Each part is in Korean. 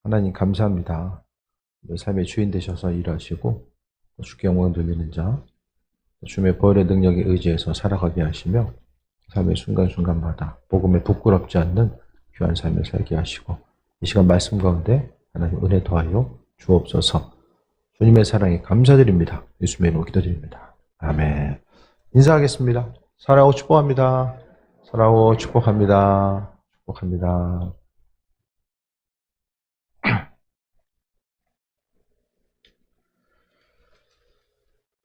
하나님 감사합니다. 우리 삶의 주인 되셔서 일하시고 주께 영광 돌리는 자, 주님의 보혈의 능력에 의지해서 살아가게 하시며 삶의 순간순간마다 복음에 부끄럽지 않는 귀한 삶을 살게 하시고 이 시간 말씀 가운데 하나님 은혜 더하여 주옵소서. 주님의 사랑에 감사드립니다. 예수님의 이름으로 기도드립니다. 아멘. 인사하겠습니다. 사랑하고 축복합니다. 사랑하고 축복합니다. 축복합니다.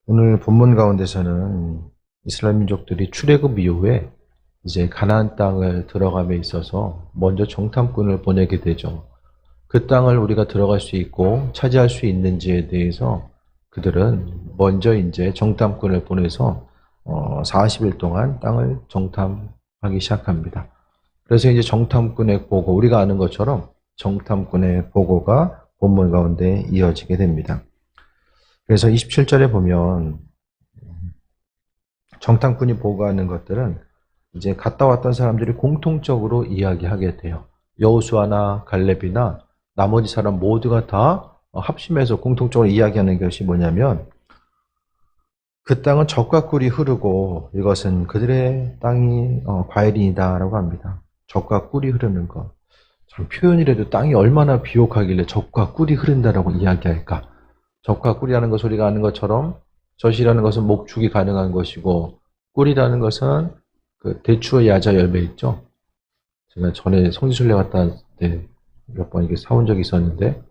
오늘 본문 가운데서는 이스라엘 민족들이 출애굽 이후에 이제 가나안 땅을 들어감에 있어서 먼저 정탐꾼을 보내게 되죠. 그 땅을 우리가 들어갈 수 있고 차지할 수 있는지에 대해서 그들은 먼저 이제 정탐꾼을 보내서 40일 동안 땅을 정탐하기 시작합니다. 그래서 이제 정탐꾼의 보고, 우리가 아는 것처럼 정탐꾼의 보고가 본문 가운데 이어지게 됩니다. 그래서 27절에 보면 정탐꾼이 보고하는 것들은 이제 갔다 왔던 사람들이 공통적으로 이야기하게 돼요. 여호수아나 갈렙이나 나머지 사람 모두가 다 합심해서 공통적으로 이야기하는 것이 뭐냐면 그 땅은 젖과 꿀이 흐르고 이것은 그들의 땅이 과일이다라고 합니다. 젖과 꿀이 흐르는 것. 참 표현이라도 땅이 얼마나 비옥하길래 젖과 꿀이 흐른다라고 이야기할까? 젖과 꿀이라는 것 우리가 아는 것처럼 젖이라는 것은 목축이 가능한 것이고 꿀이라는 것은 그 대추의 야자 열매 있죠. 제가 전에 성지순례 갔다 할 때 몇 번 이렇게 사온 적이 있었는데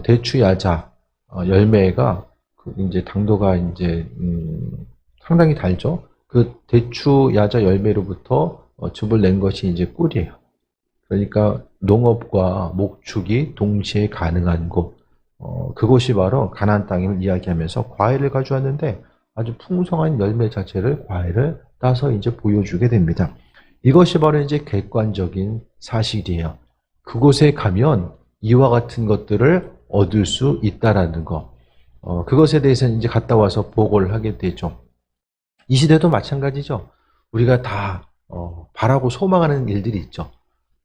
대추 야자 열매가 이제 당도가 이제 상당히 달죠. 그 대추 야자 열매로부터 즙을 낸 것이 이제 꿀이에요. 그러니까 농업과 목축이 동시에 가능한 곳. 그곳이 바로 가나안 땅임을 이야기하면서 과일을 가져왔는데 아주 풍성한 열매 자체를 과일을 따서 이제 보여주게 됩니다. 이것이 바로 이제 객관적인 사실이에요. 그곳에 가면 이와 같은 것들을 얻을 수 있다라는 거. 그것에 대해서는 이제 갔다 와서 보고를 하게 되죠. 이 시대도 마찬가지죠. 우리가 다 바라고 소망하는 일들이 있죠.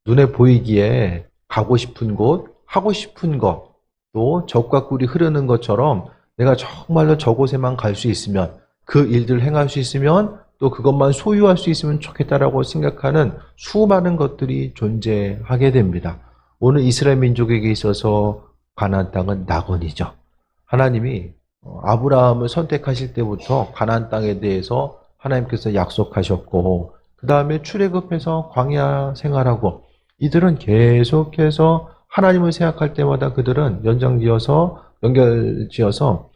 눈에 보이기에 가고 싶은 곳, 하고 싶은 것, 또 젖과 꿀이 흐르는 것처럼 내가 정말로 저곳에만 갈 수 있으면 그 일들을 행할 수 있으면 또 그것만 소유할 수 있으면 좋겠다라고 생각하는 수많은 것들이 존재하게 됩니다. 오늘 이스라엘 민족에게 있어서 가나안 땅은 낙원이죠. 하나님이 아브라함을 선택하실 때부터 가나안 땅에 대해서 하나님께서 약속하셨고 그 다음에 출애굽해서 광야 생활하고 이들은 계속해서 하나님을 생각할 때마다 그들은 연결지어서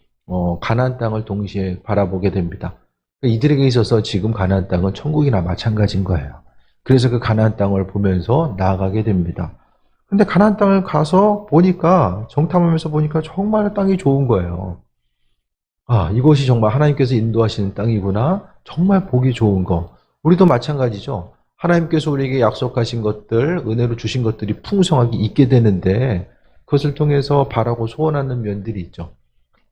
가나안 땅을 동시에 바라보게 됩니다. 이들에게 있어서 지금 가나안 땅은 천국이나 마찬가지인 거예요. 그래서 그 가나안 땅을 보면서 나아가게 됩니다. 근데 가나안 땅을 가서 보니까 정탐하면서 보니까 정말 땅이 좋은 거예요. 아, 이곳이 정말 하나님께서 인도하시는 땅이구나. 정말 보기 좋은 거. 우리도 마찬가지죠. 하나님께서 우리에게 약속하신 것들, 은혜로 주신 것들이 풍성하게 있게 되는데 그것을 통해서 바라고 소원하는 면들이 있죠.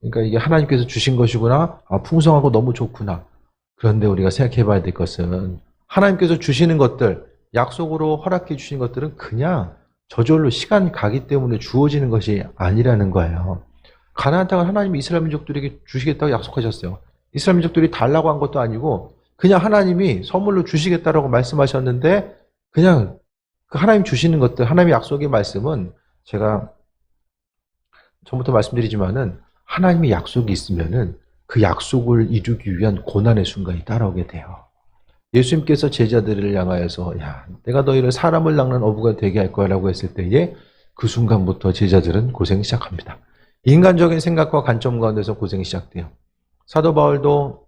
그러니까 이게 하나님께서 주신 것이구나. 아, 풍성하고 너무 좋구나. 그런데 우리가 생각해 봐야 될 것은 하나님께서 주시는 것들, 약속으로 허락해 주신 것들은 그냥 저절로 시간 가기 때문에 주어지는 것이 아니라는 거예요. 가나안 땅을 하나님이 이스라엘 민족들에게 주시겠다고 약속하셨어요. 이스라엘 민족들이 달라고 한 것도 아니고 그냥 하나님이 선물로 주시겠다라고 말씀하셨는데 그냥 그 하나님 주시는 것들, 하나님의 약속의 말씀은 제가 전부터 말씀드리지만은 하나님의 약속이 있으면은 그 약속을 이루기 위한 고난의 순간이 따라오게 돼요. 예수님께서 제자들을 향하여서 야, 내가 너희를 사람을 낚는 어부가 되게 할 거야 라고 했을 때에 그 순간부터 제자들은 고생이 시작합니다. 인간적인 생각과 관점 가운데서 고생이 시작돼요. 사도 바울도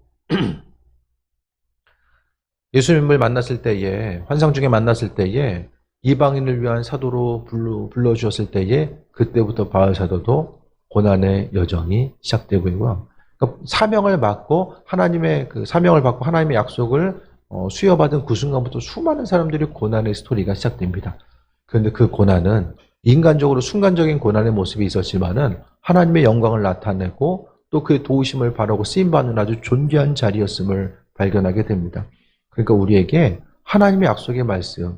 예수님을 만났을 때에, 환상 중에 만났을 때에 이방인을 위한 사도로 불러주셨을 때에 그때부터 바울 사도도 고난의 여정이 시작되고 있고요. 그러니까 사명을 받고 하나님의 그 사명을 받고 하나님의 약속을 수여받은 그 순간부터 수많은 사람들이 고난의 스토리가 시작됩니다. 그런데 그 고난은 인간적으로 순간적인 고난의 모습이 있었지만은 하나님의 영광을 나타내고 또 그의 도우심을 바라고 쓰임받는 아주 존귀한 자리였음을 발견하게 됩니다. 그러니까 우리에게 하나님의 약속의 말씀,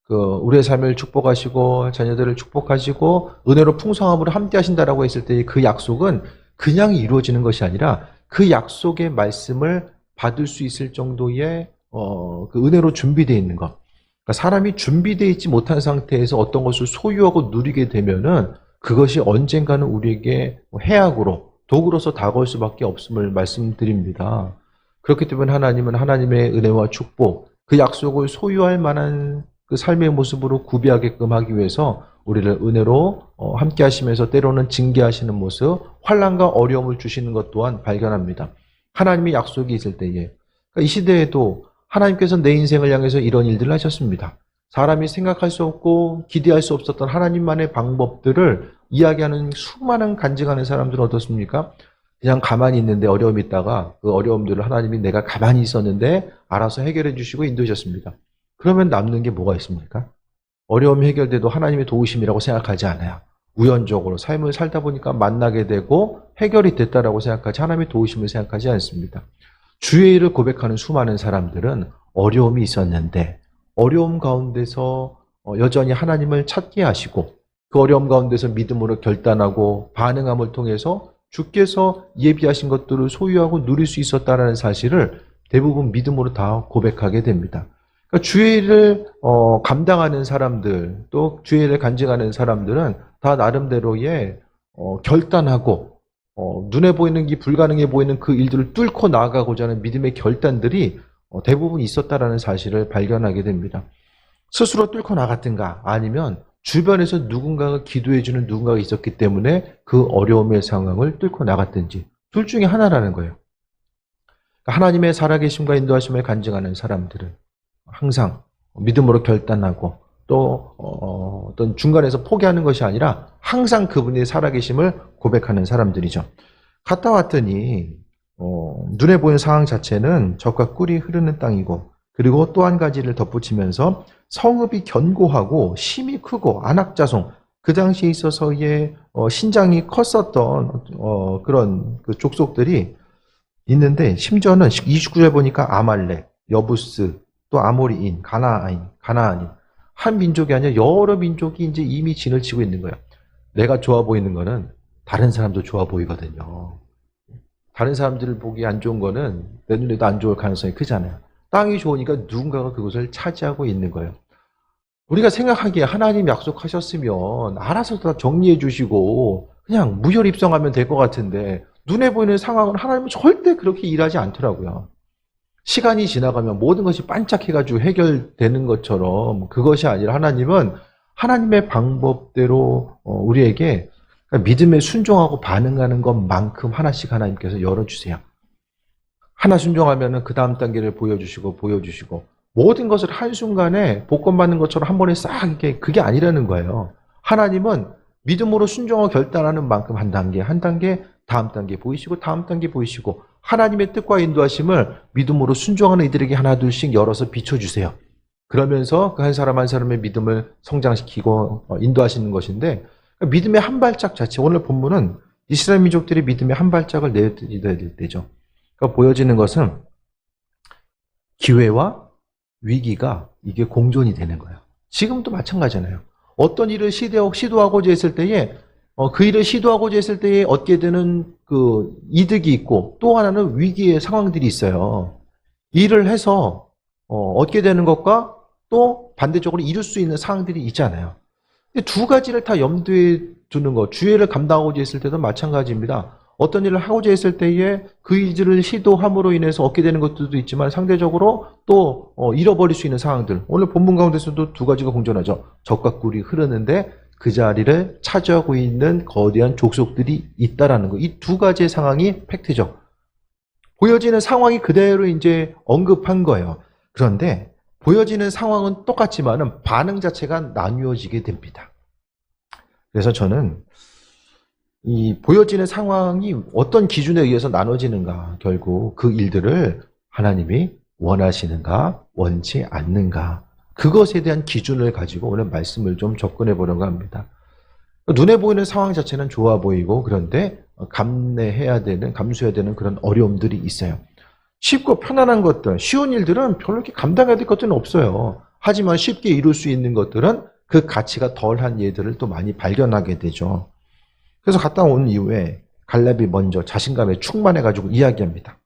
우리의 삶을 축복하시고 자녀들을 축복하시고 은혜로 풍성함으로 함께 하신다라고 했을 때 그 약속은 그냥 이루어지는 것이 아니라 그 약속의 말씀을 받을 수 있을 정도의 그 은혜로 준비되어 있는 것. 그러니까 사람이 준비되어 있지 못한 상태에서 어떤 것을 소유하고 누리게 되면은 그것이 언젠가는 우리에게 해악으로 도구로서 다가올 수밖에 없음을 말씀드립니다. 그렇기 때문에 하나님은 하나님의 은혜와 축복, 그 약속을 소유할 만한 그 삶의 모습으로 구비하게끔 하기 위해서 우리를 은혜로 함께 하시면서 때로는 징계하시는 모습, 환난과 어려움을 주시는 것 또한 발견합니다. 하나님의 약속이 있을 때에 그러니까 이 시대에도 하나님께서 내 인생을 향해서 이런 일들을 하셨습니다. 사람이 생각할 수 없고 기대할 수 없었던 하나님만의 방법들을 이야기하는 수많은 간증하는 사람들은 어떻습니까? 그냥 가만히 있는데 어려움이 있다가 그 어려움들을 하나님이 내가 가만히 있었는데 알아서 해결해 주시고 인도해 주셨습니다. 그러면 남는 게 뭐가 있습니까? 어려움이 해결돼도 하나님의 도우심이라고 생각하지 않아요. 우연적으로 삶을 살다 보니까 만나게 되고 해결이 됐다라고 생각하지 하나님의 도우심을 생각하지 않습니다. 주의 일을 고백하는 수많은 사람들은 어려움이 있었는데 어려움 가운데서 여전히 하나님을 찾게 하시고 그 어려움 가운데서 믿음으로 결단하고 반응함을 통해서 주께서 예비하신 것들을 소유하고 누릴 수 있었다는 사실을 대부분 믿음으로 다 고백하게 됩니다. 그러니까 주의 일을 감당하는 사람들, 또 주의 일을 간증하는 사람들은 다 나름대로의 결단하고 눈에 보이는 게 불가능해 보이는 그 일들을 뚫고 나아가고자 하는 믿음의 결단들이 대부분 있었다라는 사실을 발견하게 됩니다. 스스로 뚫고 나갔든가 아니면 주변에서 누군가가 기도해주는 누군가가 있었기 때문에 그 어려움의 상황을 뚫고 나갔든지 둘 중에 하나라는 거예요. 하나님의 살아계심과 인도하심을 간증하는 사람들은 항상 믿음으로 결단하고 또 어떤 중간에서 포기하는 것이 아니라 항상 그분의 살아계심을 고백하는 사람들이죠. 갔다 왔더니 눈에 보이는 상황 자체는 젖과 꿀이 흐르는 땅이고 그리고 또 한 가지를 덧붙이면서 성읍이 견고하고 심이 크고 안악자송 그 당시에 있어서의 신장이 컸었던 그런 그 족속들이 있는데 심지어는 29절에 보니까 아말렉, 여부스, 또 아모리인, 가나안인 한 민족이 아니라 여러 민족이 이제 이미 진을 치고 있는 거예요. 내가 좋아 보이는 거는 다른 사람도 좋아 보이거든요. 다른 사람들을 보기 안 좋은 거는 내 눈에도 안 좋을 가능성이 크잖아요. 땅이 좋으니까 누군가가 그곳을 차지하고 있는 거예요. 우리가 생각하기에 하나님 약속하셨으면 알아서 다 정리해 주시고 그냥 무혈입성하면 될 것 같은데 눈에 보이는 상황은 하나님은 절대 그렇게 일하지 않더라고요. 시간이 지나가면 모든 것이 반짝해가지고 해결되는 것처럼 그것이 아니라 하나님은 하나님의 방법대로 우리에게 믿음에 순종하고 반응하는 것만큼 하나씩 하나님께서 열어주세요. 하나 순종하면 그 다음 단계를 보여주시고 모든 것을 한순간에 복권받는 것처럼 한 번에 싹 이렇게 그게 아니라는 거예요. 하나님은 믿음으로 순종하고 결단하는 만큼 한 단계 다음 단계 보이시고 다음 단계 보이시고 하나님의 뜻과 인도하심을 믿음으로 순종하는 이들에게 하나둘씩 열어서 비춰주세요. 그러면서 그 한 사람 한 사람의 믿음을 성장시키고 인도하시는 것인데 믿음의 한 발짝 자체 오늘 본문은 이스라엘 민족들이 믿음의 한 발짝을 내어드려야 될 때죠. 그러니까 보여지는 것은 기회와 위기가 이게 공존이 되는 거예요. 지금도 마찬가지잖아요. 어떤 일을 시도하고자 했을 때에 그 일을 시도하고자 했을 때에 얻게 되는 그 이득이 있고 또 하나는 위기의 상황들이 있어요. 일을 해서 얻게 되는 것과 또 반대적으로 이룰 수 있는 상황들이 있잖아요. 두 가지를 다 염두에 두는 것, 주의를 감당하고자 했을 때도 마찬가지입니다. 어떤 일을 하고자 했을 때에 그 일을 시도함으로 인해서 얻게 되는 것들도 있지만 상대적으로 또 잃어버릴 수 있는 상황들. 오늘 본문 가운데서도 두 가지가 공존하죠. 젖과 꿀이 흐르는데 그 자리를 차지하고 있는 거대한 족속들이 있다라는 거. 이 두 가지의 상황이 팩트죠. 보여지는 상황이 그대로 이제 언급한 거예요. 그런데 보여지는 상황은 똑같지만은 반응 자체가 나뉘어지게 됩니다. 그래서 저는 이 보여지는 상황이 어떤 기준에 의해서 나눠지는가, 결국 그 일들을 하나님이 원하시는가, 원치 않는가, 그것에 대한 기준을 가지고 오늘 말씀을 좀 접근해 보려고 합니다. 눈에 보이는 상황 자체는 좋아 보이고 그런데 감수해야 되는 그런 어려움들이 있어요. 쉽고 편안한 것들, 쉬운 일들은 별로 이렇게 감당해야 될 것들은 없어요. 하지만 쉽게 이룰 수 있는 것들은 그 가치가 덜한 예들을 또 많이 발견하게 되죠. 그래서 갔다 온 이후에 갈렙이 먼저 자신감에 충만해가지고 이야기합니다.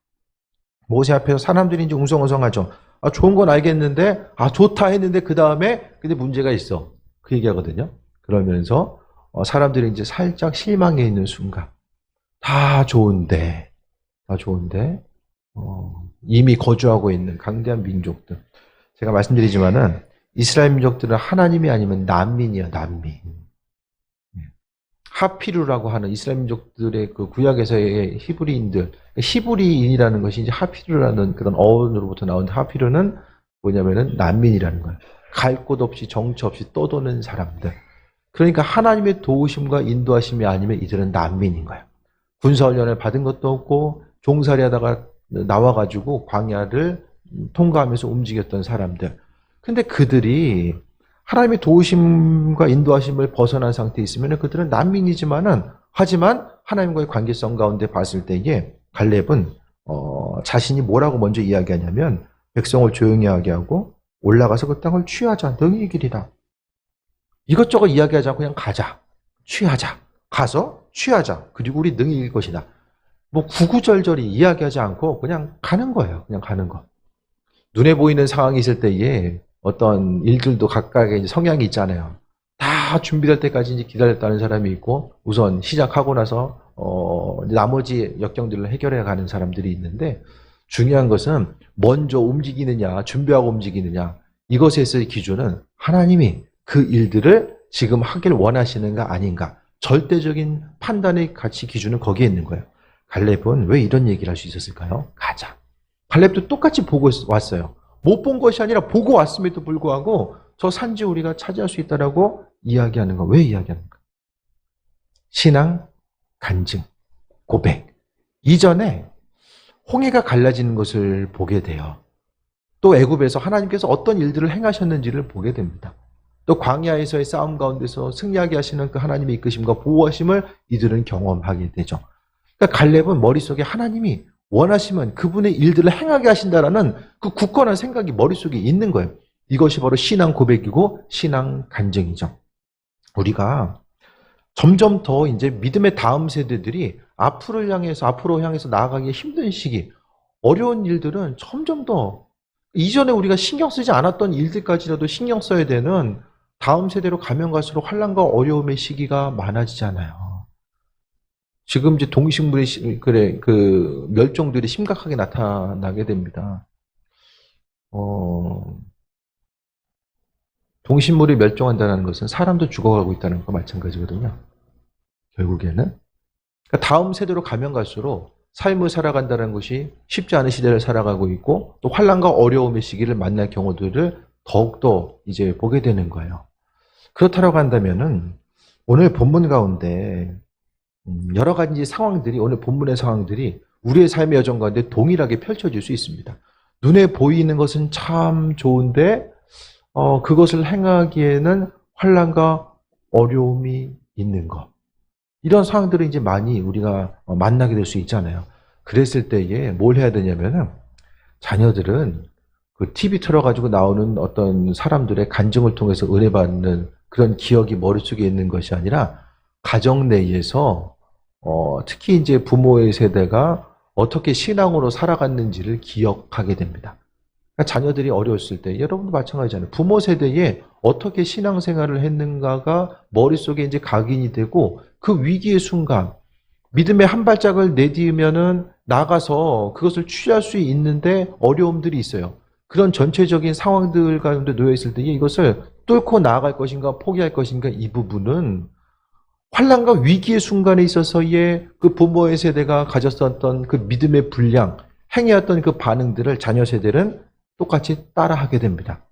모세 앞에서 사람들이 이제 웅성웅성하죠. 아, 좋은 건 알겠는데, 아, 좋다 했는데 그 다음에 근데 문제가 있어. 그 얘기하거든요. 그러면서 사람들이 이제 살짝 실망해 있는 순간, 다 좋은데 이미 거주하고 있는 강대한 민족들. 제가 말씀드리지만은 이스라엘 민족들은 하나님이 아니면 난민이야, 난민. 하피루라고 하는 이스라엘 민족들의 그 구약에서의 히브리인들, 히브리인이라는 것이 이제 하피루라는 그런 어원으로부터 나온 하피루는 뭐냐면은 난민이라는 거예요. 갈 곳 없이 정처 없이 떠도는 사람들. 그러니까 하나님의 도우심과 인도하심이 아니면 이들은 난민인 거예요. 군사훈련을 받은 것도 없고 종살이 하다가 나와가지고 광야를 통과하면서 움직였던 사람들. 근데 그들이 하나님의 도우심과 인도하심을 벗어난 상태에 있으면 그들은 난민이지만은 하지만 하나님과의 관계성 가운데 봤을 때에 갈렙은 자신이 뭐라고 먼저 이야기하냐면 백성을 조용히 하게 하고 올라가서 그 땅을 취하자. 너희의 길이다. 이것저것 이야기하지 않고 그냥 가자. 취하자. 가서 취하자. 그리고 우리 능히 이길 것이다. 뭐 구구절절히 이야기하지 않고 그냥 가는 거예요. 그냥 가는 거. 눈에 보이는 상황이 있을 때에 어떤 일들도 각각의 성향이 있잖아요. 다 준비될 때까지 이제 기다렸다는 사람이 있고 우선 시작하고 나서 나머지 역경들을 해결해 가는 사람들이 있는데 중요한 것은 먼저 움직이느냐 준비하고 움직이느냐 이것에서의 기준은 하나님이 그 일들을 지금 하길 원하시는가 아닌가 절대적인 판단의 가치 기준은 거기에 있는 거예요. 갈렙은 왜 이런 얘기를 할 수 있었을까요? 가자. 갈렙도 똑같이 보고 왔어요. 못 본 것이 아니라 보고 왔음에도 불구하고 저 산지 우리가 차지할 수 있다라고 이야기하는 거. 왜 이야기하는가? 신앙, 간증, 고백. 이전에 홍해가 갈라지는 것을 보게 돼요. 또 애굽에서 하나님께서 어떤 일들을 행하셨는지를 보게 됩니다. 또 광야에서의 싸움 가운데서 승리하게 하시는 그 하나님의 이끄심과 보호하심을 이들은 경험하게 되죠. 그러니까 갈렙은 머릿속에 하나님이 원하시면 그분의 일들을 행하게 하신다라는 그 굳건한 생각이 머릿속에 있는 거예요. 이것이 바로 신앙 고백이고 신앙 간증이죠. 우리가 점점 더 이제 믿음의 다음 세대들이 앞으로 향해서 나아가기 힘든 시기, 어려운 일들은 점점 더 이전에 우리가 신경 쓰지 않았던 일들까지라도 신경 써야 되는 다음 세대로 가면 갈수록 환난과 어려움의 시기가 많아지잖아요. 지금 이제 동식물의 그 멸종들이 심각하게 나타나게 됩니다. 동식물이 멸종한다는 것은 사람도 죽어가고 있다는 것과 마찬가지거든요. 결국에는 그러니까 다음 세대로 가면 갈수록 삶을 살아간다는 것이 쉽지 않은 시대를 살아가고 있고 또 환난과 어려움의 시기를 만날 경우들을 더욱더 이제 보게 되는 거예요. 그렇다고 한다면은 오늘 본문 가운데 여러 가지 상황들이 오늘 본문의 상황들이 우리의 삶의 여정 가운데 동일하게 펼쳐질 수 있습니다. 눈에 보이는 것은 참 좋은데 그것을 행하기에는 환난과 어려움이 있는 것. 이런 상황들을 이제 많이 우리가 만나게 될 수 있잖아요. 그랬을 때에 뭘 해야 되냐면은 자녀들은 그 TV 틀어가지고 나오는 어떤 사람들의 간증을 통해서 은혜받는 그런 기억이 머릿속에 있는 것이 아니라 가정 내에서 특히 이제 부모의 세대가 어떻게 신앙으로 살아갔는지를 기억하게 됩니다. 그러니까 자녀들이 어려웠을 때 여러분도 마찬가지잖아요. 부모 세대에 어떻게 신앙생활을 했는가가 머릿속에 이제 각인이 되고 그 위기의 순간 믿음의 한 발짝을 내디으면은 나가서 그것을 취할 수 있는데 어려움들이 있어요. 그런 전체적인 상황들 가운데 놓여 있을 때 이것을 뚫고 나아갈 것인가 포기할 것인가 이 부분은 환난과 위기의 순간에 있어서의 그 부모의 세대가 가졌었던 그 믿음의 분량, 행해왔던 그 반응들을 자녀 세대는 똑같이 따라하게 됩니다.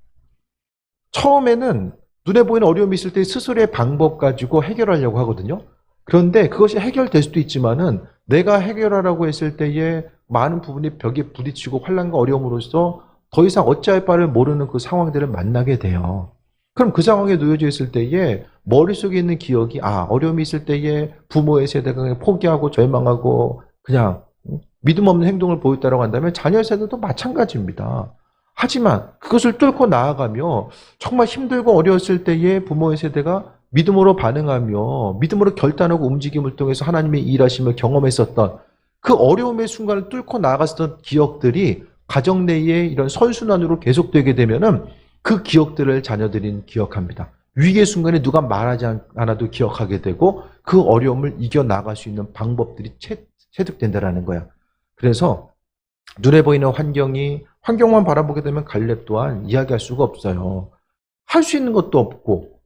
처음에는 눈에 보이는 어려움이 있을 때 스스로의 방법 가지고 해결하려고 하거든요. 그런데 그것이 해결될 수도 있지만은 내가 해결하라고 했을 때에 많은 부분이 벽에 부딪히고 환난과 어려움으로써 더 이상 어찌할 바를 모르는 그 상황들을 만나게 돼요. 그럼 그 상황에 놓여져 있을 때에 머릿속에 있는 기억이 어려움이 있을 때에 부모의 세대가 그냥 포기하고 절망하고 그냥 믿음 없는 행동을 보였다고 한다면 자녀 세대도 마찬가지입니다. 하지만 그것을 뚫고 나아가며 정말 힘들고 어려웠을 때에 부모의 세대가 믿음으로 반응하며 믿음으로 결단하고 움직임을 통해서 하나님의 일하심을 경험했었던 그 어려움의 순간을 뚫고 나아갔던 기억들이 가정 내에 이런 선순환으로 계속되게 되면은 그 기억들을 자녀들은 기억합니다. 위기의 순간에 누가 말하지 않아도 기억하게 되고 그 어려움을 이겨나갈 수 있는 방법들이 체득된다는 거야. 그래서 눈에 보이는 환경만 바라보게 되면 갈렙 또한 이야기할 수가 없어요. 할 수 있는 것도 없고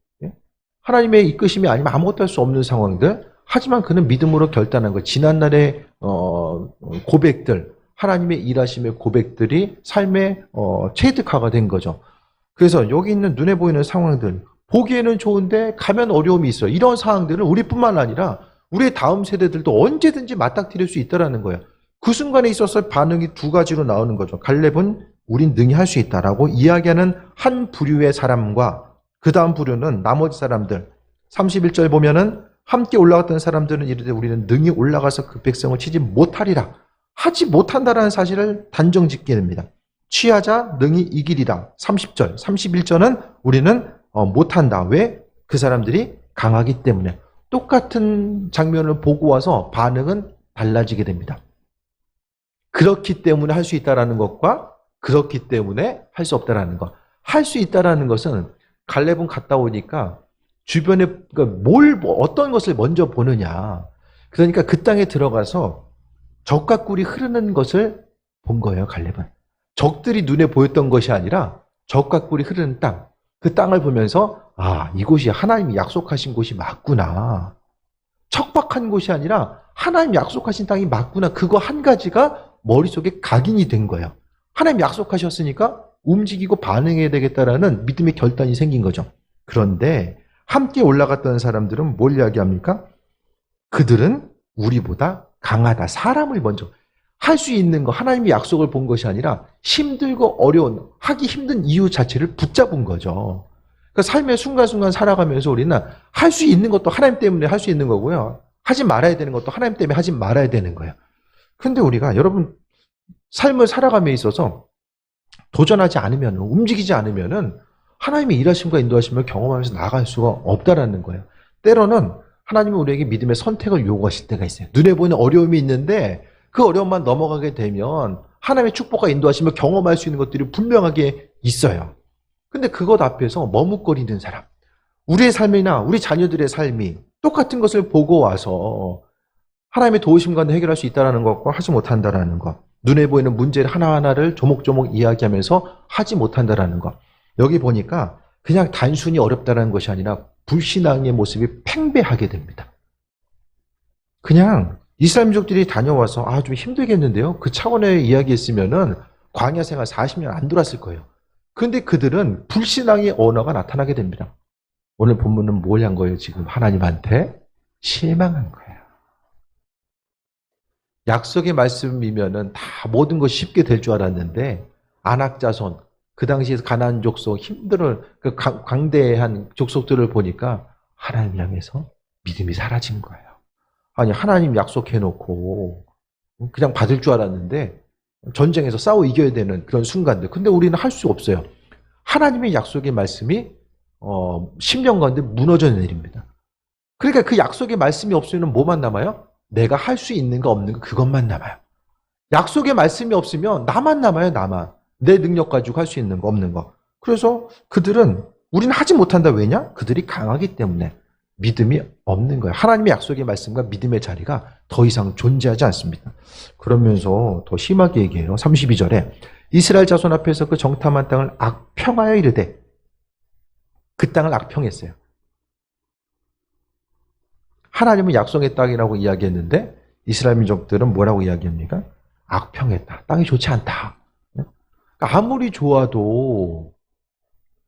하나님의 이끄심이 아니면 아무것도 할 수 없는 상황들. 하지만 그는 믿음으로 결단한 거예요. 지난날의 고백들, 하나님의 일하심의 고백들이 삶의 체득화가 된 거죠. 그래서 여기 있는 눈에 보이는 상황들, 보기에는 좋은데 가면 어려움이 있어요. 이런 상황들은 우리뿐만 아니라 우리의 다음 세대들도 언제든지 맞닥뜨릴 수 있다는 거예요. 그 순간에 있어서 반응이 두 가지로 나오는 거죠. 갈렙은 우린 능히 할 수 있다라고 이야기하는 한 부류의 사람과 그 다음 부류는 나머지 사람들. 31절 보면은 함께 올라갔던 사람들은 이르되 우리는 능히 올라가서 그 백성을 치지 못하리라. 하지 못한다라는 사실을 단정짓게 됩니다. 취하자 능히 이기리라. 30절, 31절은 우리는 못한다. 왜? 그 사람들이 강하기 때문에. 똑같은 장면을 보고 와서 반응은 달라지게 됩니다. 그렇기 때문에 할 수 있다라는 것과 그렇기 때문에 할 수 없다라는 것. 할 수 있다라는 것은 갈렙은 갔다 오니까 주변에 어떤 것을 먼저 보느냐. 그러니까 그 땅에 들어가서 적과 꿀이 흐르는 것을 본 거예요, 갈렙은. 적들이 눈에 보였던 것이 아니라 적과 꿀이 흐르는 땅. 그 땅을 보면서 이곳이 하나님이 약속하신 곳이 맞구나. 척박한 곳이 아니라 하나님 약속하신 땅이 맞구나. 그거 한 가지가 머릿속에 각인이 된 거예요. 하나님 약속하셨으니까 움직이고 반응해야 되겠다라는 믿음의 결단이 생긴 거죠. 그런데 함께 올라갔던 사람들은 뭘 이야기합니까? 그들은 우리보다 강하다. 사람을 먼저 할 수 있는 거, 하나님의 약속을 본 것이 아니라 힘들고 어려운, 하기 힘든 이유 자체를 붙잡은 거죠. 그러니까 삶의 순간순간 살아가면서 우리는 할 수 있는 것도 하나님 때문에 할 수 있는 거고요. 하지 말아야 되는 것도 하나님 때문에 하지 말아야 되는 거예요. 근데 우리가 여러분 삶을 살아감에 있어서 도전하지 않으면, 움직이지 않으면은 하나님의 일하심과 인도하심을 경험하면서 나아갈 수가 없다라는 거예요. 때로는 하나님은 우리에게 믿음의 선택을 요구하실 때가 있어요. 눈에 보이는 어려움이 있는데 그 어려움만 넘어가게 되면 하나님의 축복과 인도하심을 경험할 수 있는 것들이 분명하게 있어요. 근데 그것 앞에서 머뭇거리는 사람, 우리의 삶이나 우리 자녀들의 삶이 똑같은 것을 보고 와서 하나님의 도우심과 해결할 수 있다는 것과 하지 못한다는 것, 눈에 보이는 문제 하나하나를 조목조목 이야기하면서 하지 못한다는 것. 여기 보니까 그냥 단순히 어렵다는 것이 아니라 불신앙의 모습이 팽배하게 됩니다. 그냥 이스라엘 민족들이 다녀와서 좀 힘들겠는데요. 그 차원에 이야기했으면은 광야 생활 40년 안 돌았을 거예요. 그런데 그들은 불신앙의 언어가 나타나게 됩니다. 오늘 본문은 뭘 한 거예요? 지금 하나님한테 실망한 거예요. 약속의 말씀이면은 다 모든 것이 쉽게 될 줄 알았는데 아낙 자손, 그 당시에 가나안 족속 힘들어 그 광대한 족속들을 보니까 하나님 향해서 믿음이 사라진 거예요. 아니 하나님 약속해놓고 그냥 받을 줄 알았는데 전쟁에서 싸워 이겨야 되는 그런 순간들. 근데 우리는 할 수 없어요. 하나님의 약속의 말씀이 10년 가운데 무너져 내립니다. 그러니까 그 약속의 말씀이 없으면 뭐만 남아요? 내가 할 수 있는 거 없는 거 그것만 남아요. 약속의 말씀이 없으면 나만 남아요. 나만. 내 능력 가지고 할 수 있는 거 없는 거. 그래서 그들은 우리는 하지 못한다. 왜냐? 그들이 강하기 때문에 믿음이 없는 거예요. 하나님의 약속의 말씀과 믿음의 자리가 더 이상 존재하지 않습니다. 그러면서 더 심하게 얘기해요. 32절에 이스라엘 자손 앞에서 그 정탐한 땅을 악평하여 이르되 그 땅을 악평했어요. 하나님은 약속의 땅이라고 이야기했는데 이스라엘 민족들은 뭐라고 이야기합니까? 악평했다. 땅이 좋지 않다. 그러니까 아무리 좋아도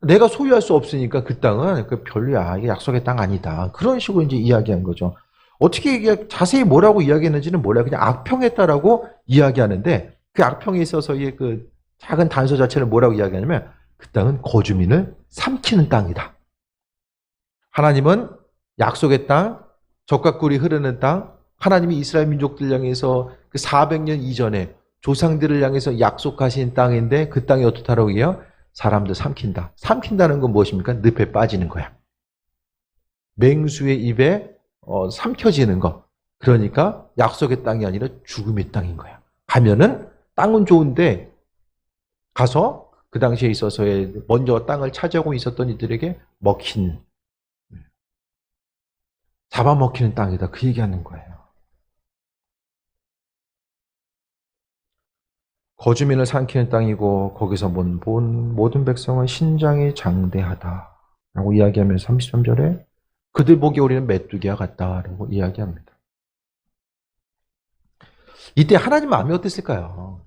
내가 소유할 수 없으니까 그 땅은 별로야. 이게 약속의 땅 아니다. 그런 식으로 이제 이야기한 거죠. 어떻게 자세히 뭐라고 이야기했는지는 몰라요. 그냥 악평했다라고 이야기하는데 그 악평에 있어서의 그 작은 단서 자체를 뭐라고 이야기하냐면 그 땅은 거주민을 삼키는 땅이다. 하나님은 약속의 땅, 적과 꿀이 흐르는 땅, 하나님이 이스라엘 민족들 향해서 그 400년 이전에 조상들을 향해서 약속하신 땅인데 그 땅이 어떻다라고 해요? 사람들 삼킨다. 삼킨다는 건 무엇입니까? 늪에 빠지는 거야. 맹수의 입에 삼켜지는 거. 그러니까 약속의 땅이 아니라 죽음의 땅인 거야. 가면은 땅은 좋은데 가서 그 당시에 있어서의 먼저 땅을 차지하고 있었던 이들에게 먹힌, 잡아먹히는 땅이다. 그 얘기하는 거예요. 거주민을 삼키는 땅이고 거기서 본 모든 백성은 신장이 장대하다 라고 이야기하면서 33절에 그들 보기에 우리는 메뚜기와 같다라고 이야기합니다. 이때 하나님 마음이 어땠을까요?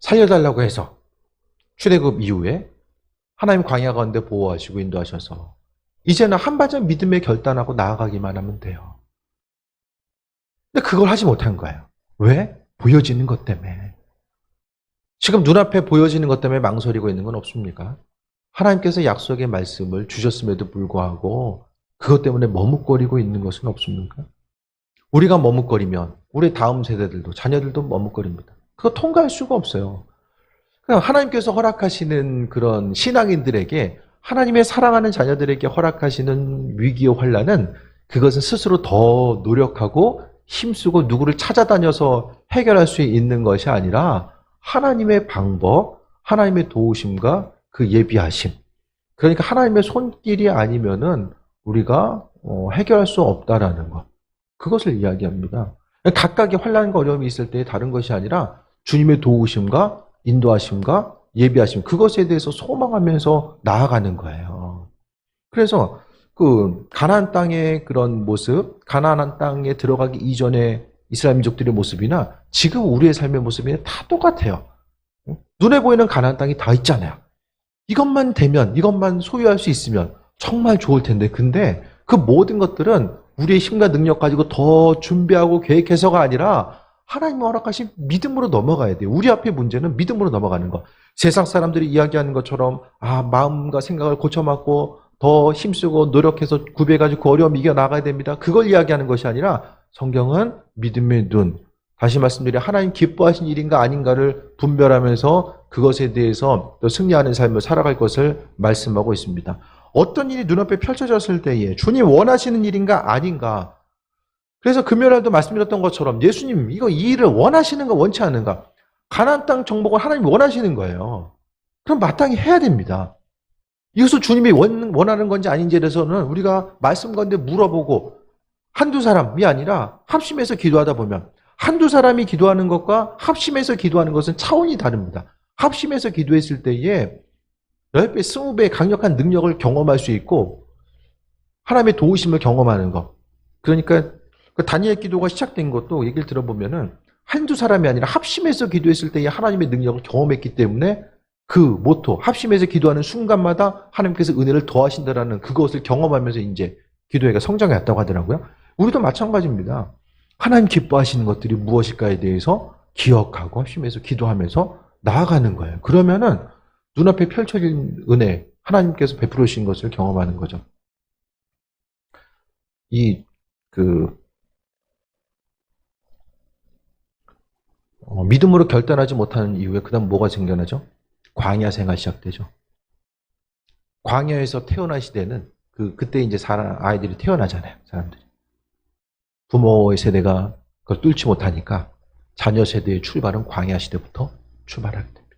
살려달라고 해서 출애굽 이후에 하나님 광야 가운데 보호하시고 인도하셔서 이제는 한 발짝 믿음의 결단하고 나아가기만 하면 돼요. 근데 그걸 하지 못한 거예요. 왜? 보여지는 것 때문에. 지금 눈앞에 보여지는 것 때문에 망설이고 있는 건 없습니까? 하나님께서 약속의 말씀을 주셨음에도 불구하고 그것 때문에 머뭇거리고 있는 것은 없습니까? 우리가 머뭇거리면 우리 다음 세대들도 자녀들도 머뭇거립니다. 그거 통과할 수가 없어요. 그냥 하나님께서 허락하시는 그런 신앙인들에게 하나님의 사랑하는 자녀들에게 허락하시는 위기와 환난은 그것은 스스로 더 노력하고 힘쓰고 누구를 찾아다녀서 해결할 수 있는 것이 아니라 하나님의 방법, 하나님의 도우심과 그 예비하심. 그러니까 하나님의 손길이 아니면은 우리가 해결할 수 없다라는 것. 그것을 이야기합니다. 각각의 환난과 어려움이 있을 때 다른 것이 아니라 주님의 도우심과 인도하심과 예비하심, 그것에 대해서 소망하면서 나아가는 거예요. 그래서 그 가나안 땅의 그런 모습, 가나안 땅에 들어가기 이전에 이스라엘 민족들의 모습이나 지금 우리의 삶의 모습이 다 똑같아요. 눈에 보이는 가나안 땅이 다 있잖아요. 이것만 되면, 이것만 소유할 수 있으면 정말 좋을 텐데, 근데 그 모든 것들은 우리의 힘과 능력 가지고 더 준비하고 계획해서가 아니라 하나님의 허락하신 믿음으로 넘어가야 돼요. 우리 앞의 문제는 믿음으로 넘어가는 거. 세상 사람들이 이야기하는 것처럼 마음과 생각을 고쳐맞고 더 힘쓰고 노력해서 구비해가지고 그 어려움 이겨나가야 됩니다. 그걸 이야기하는 것이 아니라 성경은 믿음의 눈, 다시 말씀드려 하나님 기뻐하신 일인가 아닌가를 분별하면서 그것에 대해서 또 승리하는 삶을 살아갈 것을 말씀하고 있습니다. 어떤 일이 눈앞에 펼쳐졌을 때에 주님 원하시는 일인가 아닌가. 그래서 금요일날도 말씀드렸던 것처럼 예수님 이 일을 원하시는가 원치 않는가. 가나안 땅 정복을 하나님이 원하시는 거예요. 그럼 마땅히 해야 됩니다. 이것을 주님이 원하는 건지 아닌지에 대해서는 우리가 말씀 가운데 물어보고 한두 사람이 아니라 합심해서 기도하다 보면 한두 사람이 기도하는 것과 합심해서 기도하는 것은 차원이 다릅니다. 합심해서 기도했을 때에 10배, 20배의 강력한 능력을 경험할 수 있고 하나님의 도우심을 경험하는 것. 그러니까 그 다니엘 기도가 시작된 것도 얘기를 들어보면은 한두 사람이 아니라 합심해서 기도했을 때에 하나님의 능력을 경험했기 때문에 그 모토, 합심해서 기도하는 순간마다 하나님께서 은혜를 더하신다라는 그것을 경험하면서 이제 기도회가 성장했다고 하더라고요. 우리도 마찬가지입니다. 하나님 기뻐하시는 것들이 무엇일까에 대해서 기억하고 합심해서 기도하면서 나아가는 거예요. 그러면은 눈앞에 펼쳐진 은혜, 하나님께서 베풀어 주신 것을 경험하는 거죠. 믿음으로 결단하지 못하는 이후에 그 다음 뭐가 생겨나죠? 광야 생활 시작되죠. 광야에서 태어난 시대는 그때 이제 아이들이 태어나잖아요. 사람들이. 부모의 세대가 그걸 뚫지 못하니까 자녀 세대의 출발은 광야 시대부터 출발하게 됩니다.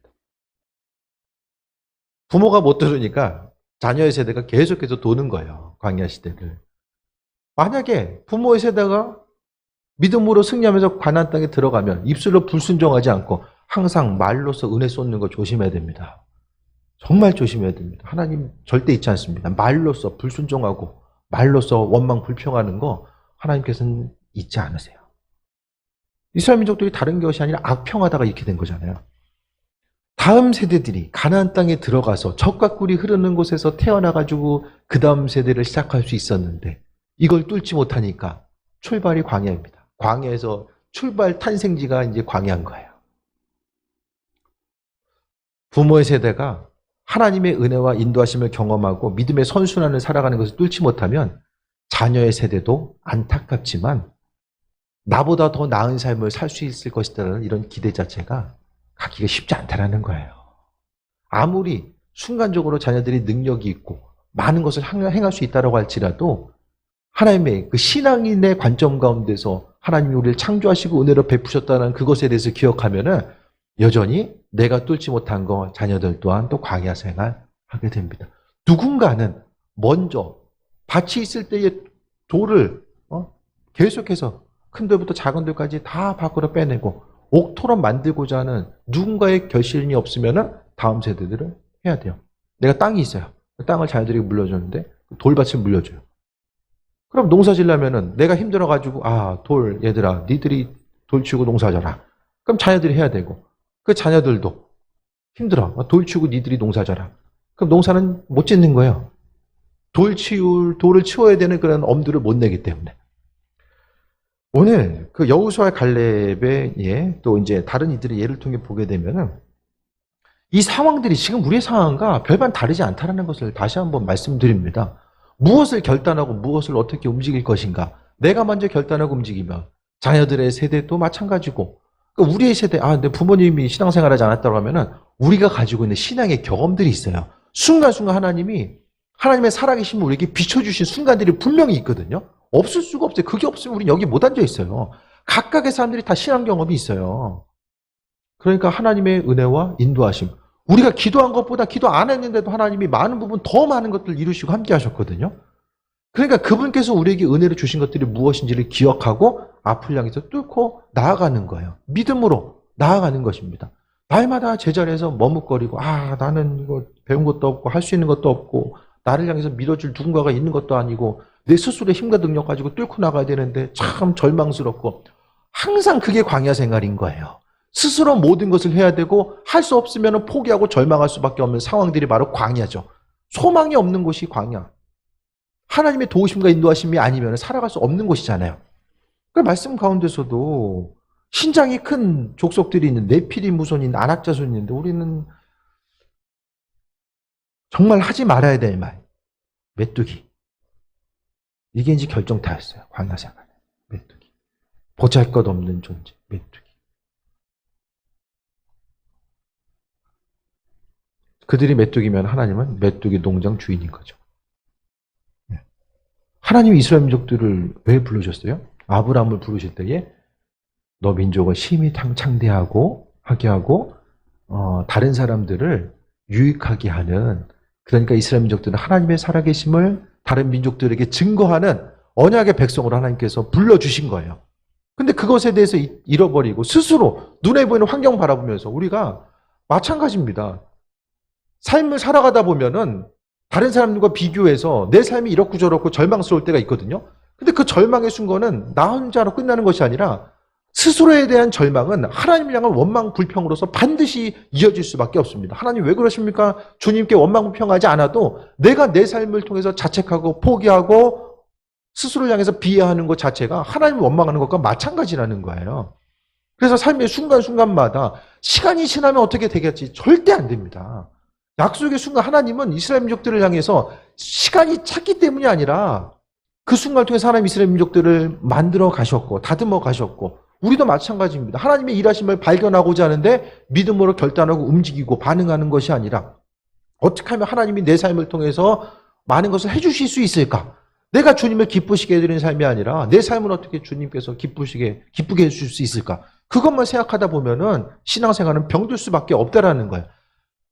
부모가 못 들으니까 자녀의 세대가 계속해서 도는 거예요. 광야 시대를. 만약에 부모의 세대가 믿음으로 승리하면서 가나안 땅에 들어가면 입술로 불순종하지 않고 항상 말로서 은혜 쏟는 거 조심해야 됩니다. 정말 조심해야 됩니다. 하나님 절대 잊지 않습니다. 말로서 불순종하고 말로서 원망 불평하는 거 하나님께서는 잊지 않으세요. 이스라엘 민족들이 다른 것이 아니라 악평하다가 이렇게 된 거잖아요. 다음 세대들이 가나안 땅에 들어가서 젖과 꿀이 흐르는 곳에서 태어나가지고 그 다음 세대를 시작할 수 있었는데 이걸 뚫지 못하니까 출발이 광야입니다. 광야에서 출발 탄생지가 이제 광야인 거예요. 부모의 세대가 하나님의 은혜와 인도하심을 경험하고 믿음의 선순환을 살아가는 것을 뚫지 못하면 자녀의 세대도 안타깝지만 나보다 더 나은 삶을 살 수 있을 것이라는 이런 기대 자체가 갖기가 쉽지 않다라는 거예요. 아무리 순간적으로 자녀들이 능력이 있고 많은 것을 행할 수 있다고 할지라도 하나님의 그 신앙인의 관점 가운데서 하나님이 우리를 창조하시고 은혜로 베푸셨다는 그것에 대해서 기억하면은 여전히 내가 뚫지 못한 거 자녀들 또한 또 광야 생활하게 됩니다. 누군가는 먼저 밭이 있을 때의 돌을 계속해서 큰 돌부터 작은 돌까지 다 밖으로 빼내고 옥토로 만들고자 하는 누군가의 결실이 없으면은 다음 세대들은 해야 돼요. 내가 땅이 있어요. 땅을 자녀들에게 물려줬는데 돌밭을 물려줘요. 그럼 농사 지려면은 내가 힘들어가지고 돌 얘들아 니들이 돌 치우고 농사져라. 그럼 자녀들이 해야 되고 그 자녀들도 힘들어. 돌 치우고 니들이 농사져라. 그럼 농사는 못 짓는 거예요. 돌을 치워야 되는 그런 엄두를 못 내기 때문에. 오늘 그 여호수아 갈렙의 또 이제 다른 이들의 예를 통해 보게 되면은 이 상황들이 지금 우리의 상황과 별반 다르지 않다는 것을 다시 한번 말씀드립니다. 무엇을 결단하고 무엇을 어떻게 움직일 것인가. 내가 먼저 결단하고 움직이면 자녀들의 세대도 마찬가지고 우리의 세대, 내 부모님이 신앙생활하지 않았다고 하면은 우리가 가지고 있는 신앙의 경험들이 있어요. 순간순간 하나님이 하나님의 살아계심을 우리에게 비춰주신 순간들이 분명히 있거든요. 없을 수가 없어요. 그게 없으면 우리는 여기 못 앉아 있어요. 각각의 사람들이 다 신앙 경험이 있어요. 그러니까 하나님의 은혜와 인도하심. 우리가 기도한 것보다 기도 안 했는데도 하나님이 많은 부분 더 많은 것들을 이루시고 함께 하셨거든요. 그러니까 그분께서 우리에게 은혜를 주신 것들이 무엇인지를 기억하고 앞을 향해서 뚫고 나아가는 거예요. 믿음으로 나아가는 것입니다. 날마다 제자리에서 머뭇거리고 나는 이거 배운 것도 없고 할 수 있는 것도 없고 나를 향해서 밀어줄 누군가가 있는 것도 아니고 내 스스로의 힘과 능력 가지고 뚫고 나가야 되는데 참 절망스럽고 항상 그게 광야 생활인 거예요. 스스로 모든 것을 해야 되고 할 수 없으면 포기하고 절망할 수밖에 없는 상황들이 바로 광야죠. 소망이 없는 곳이 광야. 하나님의 도우심과 인도하심이 아니면 살아갈 수 없는 곳이잖아요. 그 말씀 가운데서도 신장이 큰 족속들이 있는 네피림 후손인 아낙 자손이 있는데 우리는 정말 하지 말아야 될 말. 메뚜기. 이게 이제 결정타였어요. 광야 생활. 메뚜기. 보잘것없는 존재. 메뚜기. 그들이 메뚜기면 하나님은 메뚜기 농장 주인인 거죠. 하나님이 이스라엘 민족들을 왜 부르셨어요? 아브라함을 부르실 때에 너 민족을 심히 창대하고 하게 하고 다른 사람들을 유익하게 하는, 그러니까 이스라엘 민족들은 하나님의 살아계심을 다른 민족들에게 증거하는 언약의 백성으로 하나님께서 불러주신 거예요. 근데 그것에 대해서 잃어버리고 스스로 눈에 보이는 환경 바라보면서 우리가 마찬가지입니다. 삶을 살아가다 보면은 다른 사람들과 비교해서 내 삶이 이렇고 저렇고 절망스러울 때가 있거든요. 근데 그 절망의 순간은 나 혼자로 끝나는 것이 아니라 스스로에 대한 절망은 하나님을 향한 원망 불평으로서 반드시 이어질 수밖에 없습니다. 하나님 왜 그러십니까? 주님께 원망 불평하지 않아도 내가 내 삶을 통해서 자책하고 포기하고 스스로를 향해서 비하하는 것 자체가 하나님을 원망하는 것과 마찬가지라는 거예요. 그래서 삶의 순간순간마다 시간이 지나면 어떻게 되겠지? 절대 안 됩니다. 약속의 순간 하나님은 이스라엘 민족들을 향해서 시간이 찼기 때문이 아니라 그 순간을 통해서 하나님 이스라엘 민족들을 만들어 가셨고 다듬어 가셨고 우리도 마찬가지입니다. 하나님의 일하심을 발견하고자 하는데 믿음으로 결단하고 움직이고 반응하는 것이 아니라 어떻게 하면 하나님이 내 삶을 통해서 많은 것을 해주실 수 있을까? 내가 주님을 기쁘시게 해드리는 삶이 아니라 내 삶을 어떻게 주님께서 기쁘게 해주실 수 있을까? 그것만 생각하다 보면은 신앙생활은 병들 수밖에 없다라는 거예요.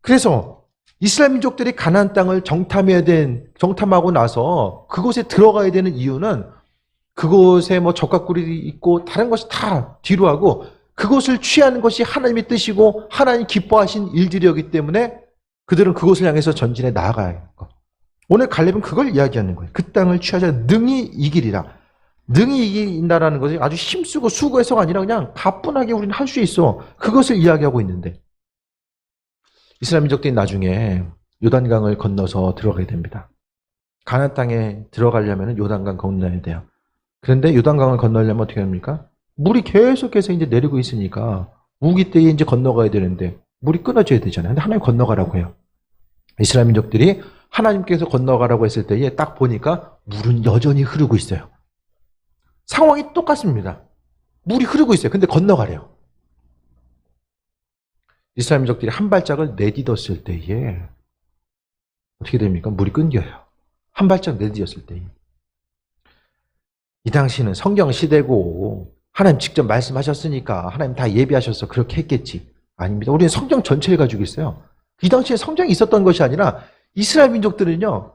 그래서 이스라엘 민족들이 가나안 땅을 정탐하고 나서 그곳에 들어가야 되는 이유는 그곳에 적각굴이 있고 다른 것이 다 뒤로 하고 그곳을 취하는 것이 하나님의 뜻이고 하나님 기뻐하신 일들이었기 때문에 그들은 그곳을 향해서 전진해 나아가야 해요. 오늘 갈렙은 그걸 이야기하는 거예요. 그 땅을 취하자 능히 이기리라. 능히 이긴다라는 것이 아주 힘쓰고 수고해서가 아니라 그냥 가뿐하게 우리는 할 수 있어. 그것을 이야기하고 있는데 이스라엘 민족들이 나중에 요단강을 건너서 들어가게 됩니다. 가나안 땅에 들어가려면 요단강 건너야 돼요. 그런데 요단강을 건너려면 어떻게 합니까? 물이 계속해서 이제 내리고 있으니까 우기 때에 이제 건너가야 되는데 물이 끊어져야 되잖아요. 근데 하나님 건너가라고 해요. 이스라엘 민족들이 하나님께서 건너가라고 했을 때에 딱 보니까 물은 여전히 흐르고 있어요. 상황이 똑같습니다. 물이 흐르고 있어요. 근데 건너가래요. 이스라엘 민족들이 한 발짝을 내딛었을 때에 어떻게 됩니까? 물이 끊겨요. 한 발짝 내딛었을 때에. 이 당시는 성경 시대고 하나님 직접 말씀하셨으니까 하나님 다 예비하셔서 그렇게 했겠지. 아닙니다. 우리는 성경 전체를 가지고 있어요. 이 당시에 성경이 있었던 것이 아니라 이스라엘 민족들은요.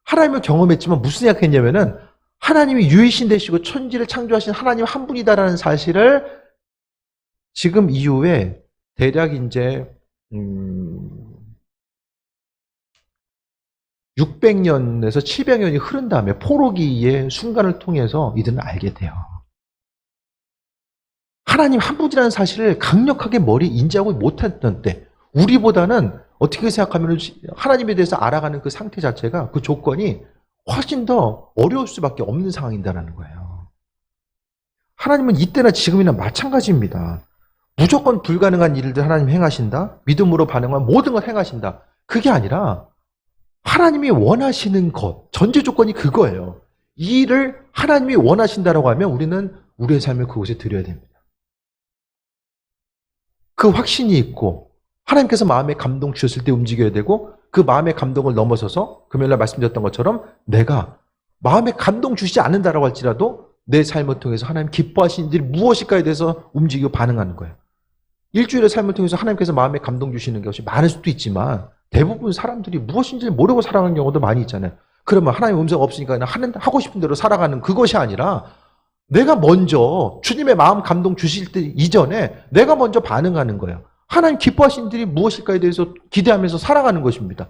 하나님을 경험했지만 무슨 생각했냐면은 하나님이 유일신 되시고 천지를 창조하신 하나님 한 분이다라는 사실을 지금 이후에 대략 이제 600년에서 700년이 흐른 다음에 포로기의 순간을 통해서 이들은 알게 돼요. 하나님 한 분이라는 사실을 강력하게 머리에 인지하고 못했던 때 우리보다는 어떻게 생각하면 하나님에 대해서 알아가는 그 상태 자체가 그 조건이 훨씬 더 어려울 수밖에 없는 상황이다라는 거예요. 하나님은 이때나 지금이나 마찬가지입니다. 무조건 불가능한 일들 하나님 행하신다. 믿음으로 반응하면 모든 걸 행하신다. 그게 아니라 하나님이 원하시는 것, 전제 조건이 그거예요. 이 일을 하나님이 원하신다라고 하면 우리는 우리의 삶을 그곳에 드려야 됩니다. 그 확신이 있고 하나님께서 마음에 감동 주셨을 때 움직여야 되고 그 마음의 감동을 넘어서서 금요일날 말씀드렸던 것처럼 내가 마음에 감동 주시지 않는다라고 할지라도 내 삶을 통해서 하나님 기뻐하시는 일이 무엇일까에 대해서 움직이고 반응하는 거예요. 일주일의 삶을 통해서 하나님께서 마음에 감동 주시는 것이 많을 수도 있지만 대부분 사람들이 무엇인지 모르고 살아가는 경우도 많이 있잖아요. 그러면 하나님의 음성 없으니까 그냥 하고 싶은 대로 살아가는 그것이 아니라 내가 먼저 주님의 마음 감동 주실 때 이전에 내가 먼저 반응하는 거예요. 하나님 기뻐하시는 일이 무엇일까에 대해서 기대하면서 살아가는 것입니다.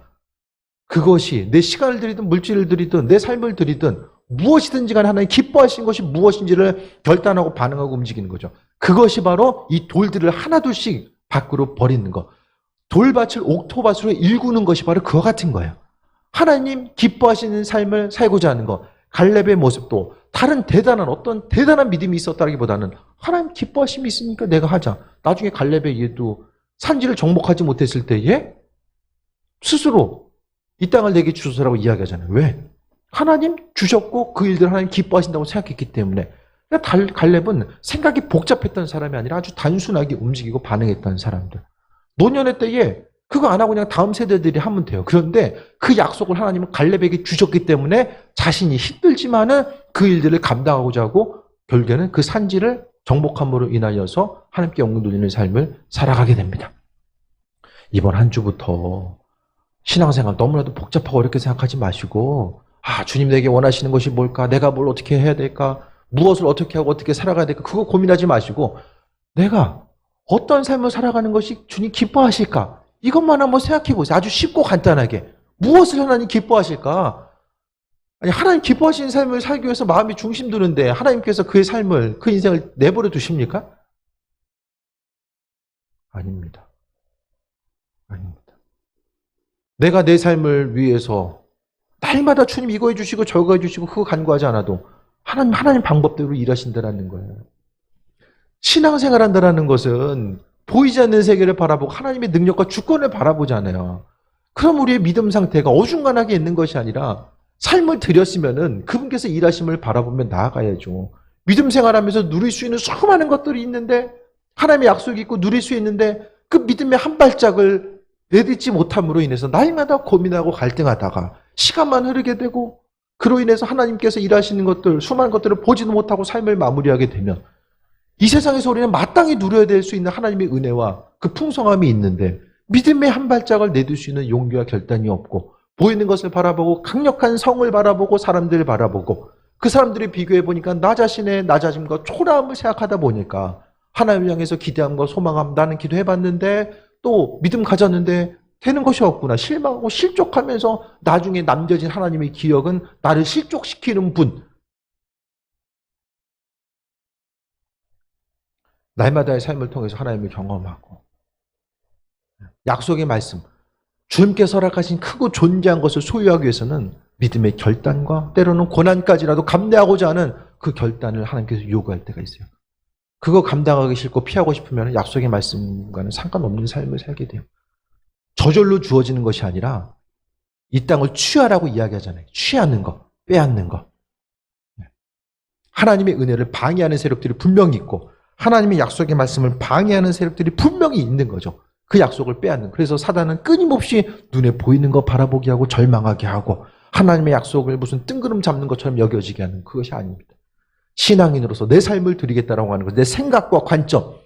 그것이 내 시간을 들이든 물질을 들이든 내 삶을 들이든 무엇이든지 간에 하나님 기뻐하시는 것이 무엇인지를 결단하고 반응하고 움직이는 거죠. 그것이 바로 이 돌들을 하나둘씩 밖으로 버리는 것. 돌밭을 옥토밭으로 일구는 것이 바로 그와 같은 거예요. 하나님 기뻐하시는 삶을 살고자 하는 것. 갈렙의 모습도 다른 어떤 대단한 믿음이 있었다기보다는 하나님 기뻐하심이 있으니까 내가 하자. 나중에 갈렙의 얘도 산지를 정복하지 못했을 때에 스스로 이 땅을 내게 주소서라고 이야기하잖아요. 왜? 하나님 주셨고 그 일들 하나님 기뻐하신다고 생각했기 때문에. 갈렙은 생각이 복잡했던 사람이 아니라 아주 단순하게 움직이고 반응했던 사람들. 노년의 때에 그거 안 하고 그냥 다음 세대들이 하면 돼요. 그런데 그 약속을 하나님은 갈렙에게 주셨기 때문에 자신이 힘들지만은 그 일들을 감당하고자 하고 결국에는 그 산지를 정복함으로 인하여서 하나님께 영광 돌리는 삶을 살아가게 됩니다. 이번 한 주부터 신앙생활 너무나도 복잡하고 어렵게 생각하지 마시고 주님 내게 원하시는 것이 뭘까? 내가 뭘 어떻게 해야 될까? 무엇을 어떻게 하고 어떻게 살아가야 될까? 그거 고민하지 마시고 내가 어떤 삶을 살아가는 것이 주님 기뻐하실까? 이것만 한번 생각해 보세요. 아주 쉽고 간단하게. 무엇을 하나님 기뻐하실까? 아니, 하나님 기뻐하시는 삶을 살기 위해서 마음이 중심 두는데 하나님께서 그의 삶을, 그 인생을 내버려 두십니까? 아닙니다. 아닙니다. 내가 내 삶을 위해서 날마다 주님 이거 해주시고 저거 해주시고 그거 간구하지 않아도 하나님 방법대로 일하신다라는 거예요. 신앙생활 한다라는 것은 보이지 않는 세계를 바라보고 하나님의 능력과 주권을 바라보잖아요. 그럼 우리의 믿음 상태가 어중간하게 있는 것이 아니라 삶을 들였으면은 그분께서 일하심을 바라보며 나아가야죠. 믿음 생활하면서 누릴 수 있는 수많은 것들이 있는데 하나님의 약속이 있고 누릴 수 있는데 그 믿음의 한 발짝을 내딛지 못함으로 인해서 날마다 고민하고 갈등하다가 시간만 흐르게 되고 그로 인해서 하나님께서 일하시는 것들, 수많은 것들을 보지도 못하고 삶을 마무리하게 되면 이 세상에서 우리는 마땅히 누려야 될 수 있는 하나님의 은혜와 그 풍성함이 있는데 믿음의 한 발짝을 내둘 수 있는 용기와 결단이 없고 보이는 것을 바라보고 강력한 성을 바라보고 사람들을 바라보고 그 사람들을 비교해 보니까 나 자신의 낮아짐과 초라함을 생각하다 보니까 하나님을 향해서 기대함과 소망함 나는 기도해봤는데 또 믿음 가졌는데 되는 것이 없구나. 실망하고 실족하면서 나중에 남겨진 하나님의 기억은 나를 실족시키는 분. 날마다의 삶을 통해서 하나님을 경험하고 약속의 말씀, 주님께서 허락하신 크고 존귀한 것을 소유하기 위해서는 믿음의 결단과 때로는 고난까지라도 감내하고자 하는 그 결단을 하나님께서 요구할 때가 있어요. 그거 감당하기 싫고 피하고 싶으면 약속의 말씀과는 상관없는 삶을 살게 돼요. 저절로 주어지는 것이 아니라 이 땅을 취하라고 이야기하잖아요. 취하는 것, 빼앗는 것. 하나님의 은혜를 방해하는 세력들이 분명히 있고 하나님의 약속의 말씀을 방해하는 세력들이 분명히 있는 거죠. 그 약속을 빼앗는. 그래서 사단은 끊임없이 눈에 보이는 거 바라보게 하고 절망하게 하고 하나님의 약속을 무슨 뜬구름 잡는 것처럼 여겨지게 하는 그것이 아닙니다. 신앙인으로서 내 삶을 드리겠다라고 하는 것, 내 생각과 관점,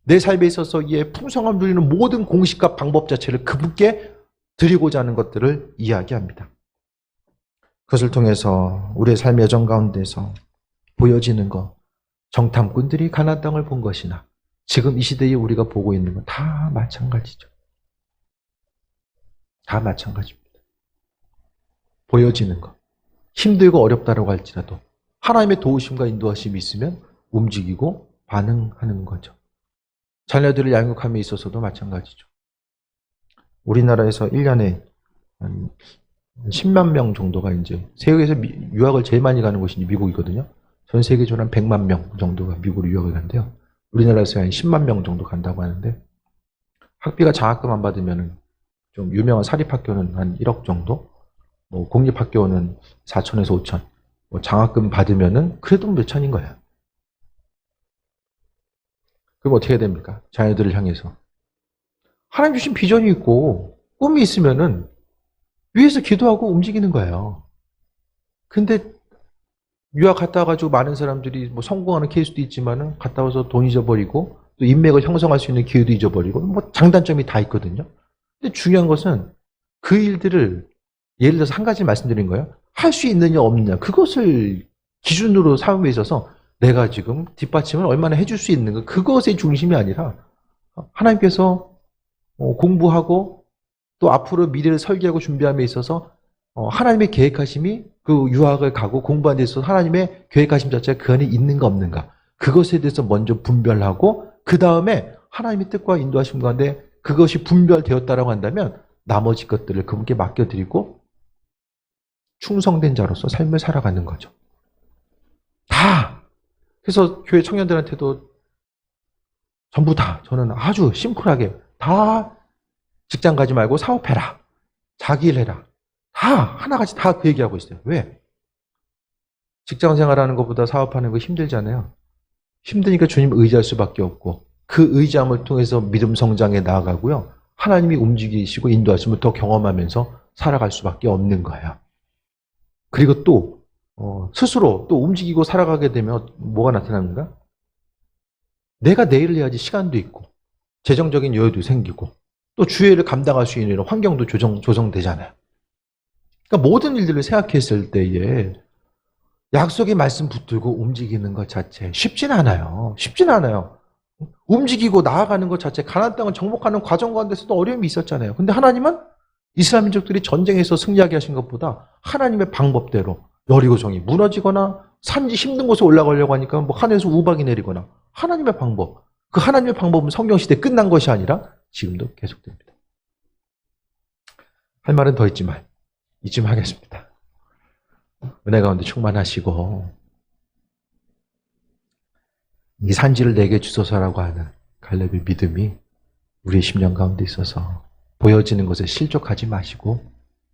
내 삶에 있어서의 풍성함 누리는 모든 공식과 방법 자체를 그분께 드리고자 하는 것들을 이야기합니다. 그것을 통해서 우리의 삶의 여정 가운데서 보여지는 것, 정탐꾼들이 가나안 땅을 본 것이나 지금 이 시대에 우리가 보고 있는 건 다 마찬가지죠. 다 마찬가지입니다. 보여지는 것, 힘들고 어렵다라고 할지라도 하나님의 도우심과 인도하심이 있으면 움직이고 반응하는 거죠. 자녀들을 양육함에 있어서도 마찬가지죠. 우리나라에서 1년에 한 10만 명 정도가 이제 세계에서 유학을 제일 많이 가는 곳이 미국이거든요. 전 세계적으로 한 100만 명 정도가 미국으로 유학을 간대요. 우리나라에서 한 10만 명 정도 간다고 하는데 학비가 장학금 안 받으면 좀 유명한 사립학교는 한 1억 정도, 뭐 공립학교는 4천에서 5천, 뭐 장학금 받으면은 그래도 몇 천인 거예요. 그럼 어떻게 해야 됩니까? 자녀들을 향해서. 하나님 주신 비전이 있고 꿈이 있으면은 위에서 기도하고 움직이는 거예요. 근데 유학 갔다 와가지고 많은 사람들이 뭐 성공하는 케이스도 있지만은 갔다 와서 돈 잊어버리고 또 인맥을 형성할 수 있는 기회도 잊어버리고 뭐 장단점이 다 있거든요. 근데 중요한 것은 그 일들을 예를 들어서 한 가지 말씀드린 거예요. 할 수 있느냐 없느냐 그것을 기준으로 삼음에 있어서 내가 지금 뒷받침을 얼마나 해줄 수 있는가 그것의 중심이 아니라 하나님께서 공부하고 또 앞으로 미래를 설계하고 준비함에 있어서 하나님의 계획하심이 그 유학을 가고 공부하는 데 있어서 하나님의 계획하심 자체가 그 안에 있는가 없는가 그것에 대해서 먼저 분별하고 그 다음에 하나님의 뜻과 인도하심 가운데 그것이 분별되었다라고 한다면 나머지 것들을 그분께 맡겨드리고 충성된 자로서 삶을 살아가는 거죠. 다! 그래서 교회 청년들한테도 전부 다 저는 아주 심플하게 다 직장 가지 말고 사업해라. 자기 일 해라. 다 하나같이 다 그 얘기하고 있어요. 왜? 직장 생활하는 것보다 사업하는 거 힘들잖아요. 힘드니까 주님 의지할 수밖에 없고 그 의지함을 통해서 믿음 성장에 나아가고요. 하나님이 움직이시고 인도하심을 더 경험하면서 살아갈 수밖에 없는 거예요. 그리고 또 스스로 또 움직이고 살아가게 되면 뭐가 나타납니까? 내가 내 일을 해야지 시간도 있고 재정적인 여유도 생기고 또 주의를 감당할 수 있는 환경도 조성되잖아요. 그러니까 모든 일들을 생각했을 때에 약속의 말씀 붙들고 움직이는 것 자체 쉽진 않아요. 쉽진 않아요. 움직이고 나아가는 것 자체 가나안 땅을 정복하는 과정 가운데서도 어려움이 있었잖아요. 근데 하나님은 이스라엘 민족들이 전쟁에서 승리하게 하신 것보다 하나님의 방법대로 여리고성이 무너지거나 산지 힘든 곳에 올라가려고 하니까 뭐 하늘에서 우박이 내리거나 하나님의 방법 그 하나님의 방법은 성경시대 끝난 것이 아니라 지금도 계속됩니다. 할 말은 더 있지만 이쯤 하겠습니다. 은혜 가운데 충만하시고 이 산지를 내게 주소서라고 하는 갈렙의 믿음이 우리의 심령 가운데 있어서 보여지는 것에 실족하지 마시고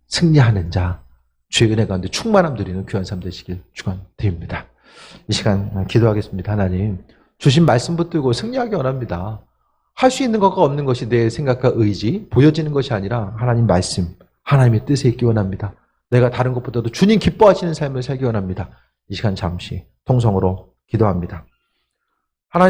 승리하는 자 주의 은혜 가운데 충만함 드리는 귀한 삶 되시길 축원드립니다. 이 시간 기도하겠습니다. 하나님 주신 말씀 붙들고 승리하기 원합니다. 할 수 있는 것과 없는 것이 내 생각과 의지 보여지는 것이 아니라 하나님 말씀 하나님의 뜻에 있기 원합니다. 내가 다른 것보다도 주님 기뻐하시는 삶을 살기 원합니다. 이 시간 잠시 통성으로 기도합니다.